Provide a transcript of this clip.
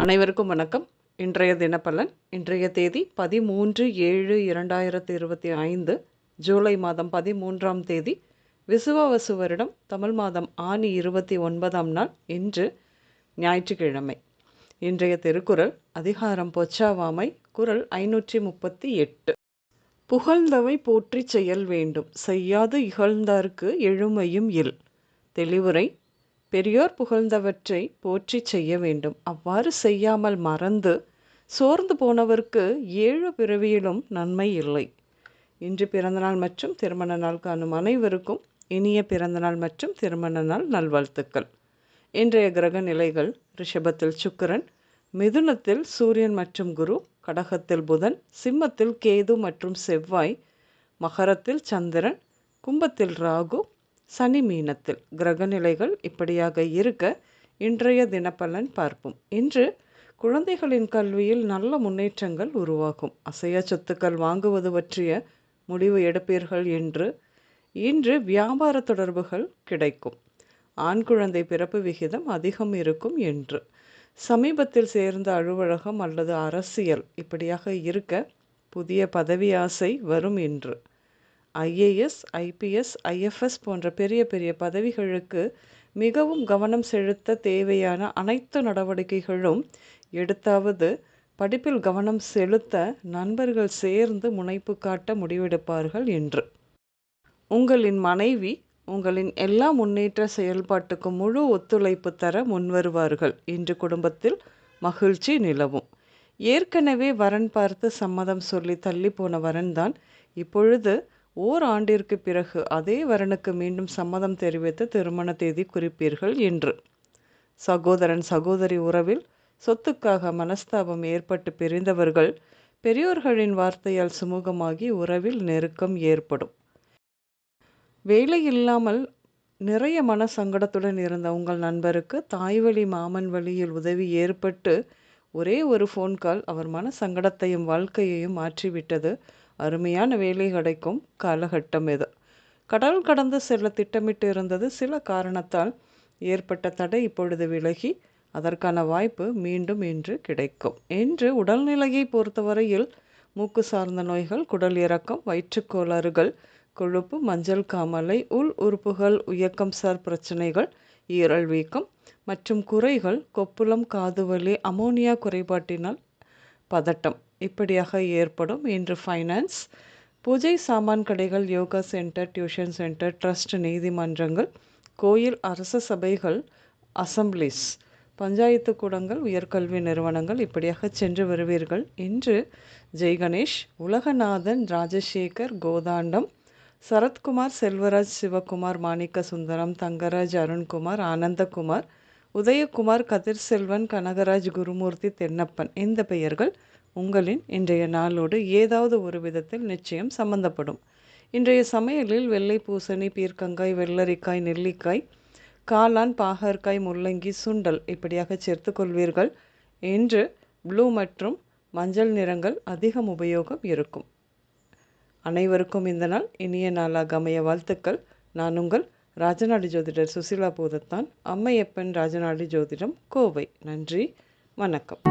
அனைவருக்கும் வணக்கம். இன்றைய தினப்பலன். இன்றைய தேதி 13/7/2025, ஜூலை மாதம் 13ஆம் தேதி, விசுவாவசு வருடம் தமிழ் மாதம் ஆனி 29ஆம் நாள். இன்று ஞாயிற்றுக்கிழமை. இன்றைய திருக்குறள் அதிகாரம் பொச்சாவாமை, குறள் 538. புகழ்ந்தவை போற்றி செயல் வேண்டும், செய்யாது இகழ்ந்தார்க்கு எழுமையும் இல். தெளிவுரை: பெரியோர் புகழ்ந்தவற்றை போற்றி செய்ய வேண்டும். அவ்வாறு செய்யாமல் மறந்து சோர்ந்து போனவர்க்கு 7 பிறவியிலும் நன்மை இல்லை. இன்று பிறந்தநாள் மற்றும் திருமண நாள் காணும் அனைவருக்கும் இனிய பிறந்தநாள் மற்றும் திருமண நாள் நல்வாழ்த்துக்கள். இன்றைய கிரக நிலைகள்: ரிஷபத்தில் சுக்கிரன், மிதுனத்தில் சூரியன் மற்றும் குரு, கடகத்தில் புதன், சிம்மத்தில் கேது மற்றும் செவ்வாய், மகரத்தில் சந்திரன், கும்பத்தில் ராகு, சனி மீனத்தில். கிரக நிலைகள் இப்படியாக இருக்க இன்றைய தினப்பலன் பார்ப்போம். இன்று குழந்தைகளின் கல்வியில் நல்ல முன்னேற்றங்கள் உருவாகும். அசையா சொத்துக்கள் வாங்குவது பற்றிய முடிவு எடுப்பீர்கள். இன்று வியாபார தொடர்புகள் கிடைக்கும். ஆண் குழந்தை பிறப்பு விகிதம் அதிகம் இருக்கும். சமீபத்தில் சேர்ந்த அலுவலகம் அல்லது அரசியல் இப்படியாக இருக்க புதிய பதவி ஆசை வரும். IAS, IPS, IFS போன்ற பெரிய பெரிய பதவிகளுக்கு மிகவும் கவனம் செலுத்த தேவையான அனைத்து நடவடிக்கைகளும் எடுத்தாவது படிப்பில் கவனம் செலுத்த நண்பர்கள் சேர்ந்து முனைப்பு காட்ட முடிவெடுப்பார்கள். உங்களின் மனைவி உங்களின் எல்லா முன்னேற்ற செயல்பாட்டுக்கு முழு ஒத்துழைப்பு தர முன்வருவார்கள். இன்று குடும்பத்தில் மகிழ்ச்சி நிலவும். ஏற்கனவே வரன் பார்த்து சம்மதம் சொல்லி தள்ளி போன வரன்தான் இப்பொழுது ஓராண்டிற்கு பிறகு அதே வரனுக்கு மீண்டும் சம்மதம் தெரிவித்து திருமண தேதி குறிப்பீர்கள். சகோதரன் சகோதரி உறவில் சொத்துக்காக மனஸ்தாபம் ஏற்பட்டு பிரிந்தவர்கள் பெரியோர்களின் வார்த்தையால் சுமூகமாகி உறவில் நெருக்கம் ஏற்படும். வேலை இல்லாமல் நிறைய மன சங்கடத்துடன் இருந்த உங்கள் நண்பருக்கு தாய்வழி மாமன் வழியில் உதவி ஏற்பட்டு ஒரே ஒரு ஃபோன் கால் அவர் மன சங்கடத்தையும் வாழ்க்கையையும் மாற்றிவிட்டது. அருமையான வேலை கிடைக்கும் காலகட்டம் இது. கடல் கடந்து செல்ல திட்டமிட்டு இருந்தது சில காரணத்தால் ஏற்பட்ட தடை இப்பொழுது விலகி அதற்கான வாய்ப்பு மீண்டும் இன்று கிடைக்கும். உடல்நிலையை பொறுத்தவரையில் மூக்கு சார்ந்த நோய்கள், குடல் இறக்கம், வயிற்றுக்கோளாறுகள், கொழுப்பு, மஞ்சள் காமாலை, உள் உறுப்புகள் இயக்கம் சார் பிரச்சனைகள், ஈரல் வீக்கம் மற்றும் குறைகள், கொப்புளம், காதுவலி, அமோனியா குறைபாட்டினால் பதட்டம் இப்படியாக ஏற்படும். ஃபைனான்ஸ், பூஜை சாமான் கடைகள், yoga centre, tuition centre, trust, நீதிமன்றங்கள், கோயில், அரச சபைகள், அசம்பிளிஸ், பஞ்சாயத்து கூடங்கள், உயர்கல்வி நிறுவனங்கள் இப்படியாக சென்று வருவீர்கள். ஜெய் கணேஷ், உலகநாதன், ராஜசேகர், கோதாண்டம், சரத்குமார், செல்வராஜ், சிவகுமார், மாணிக்க சுந்தரம், தங்கராஜ், அருண்குமார், ஆனந்தகுமார், உதயகுமார், கதிர் செல்வன், கனகராஜ், குருமூர்த்தி, தென்னப்பன் இந்த பெயர்கள் உங்களின் இன்றைய நாளோடு ஏதாவது ஒரு விதத்தில் நிச்சயம் சம்பந்தப்படும். இன்றைய சமையலில் வெள்ளை பூசணி, பீர்க்கங்காய், வெள்ளரிக்காய், நெல்லிக்காய், காளான், பாகற்காய், முள்ளங்கி, சுண்டல் இப்படியாக சேர்த்து கொள்வீர்கள். ப்ளூ மற்றும் மஞ்சள் நிறங்கள் அதிகம் உபயோகம் இருக்கும். அனைவருக்கும் இந்த நாள் இனிய நாளாக அமைய வாழ்த்துக்கள். நான் உங்கள் ராஜநாடி ஜோதிடர் சுசிலா பூதத்தான், அம்மையப்பன் ராஜநாடி ஜோதிடம், கோவை. நன்றி, வணக்கம்.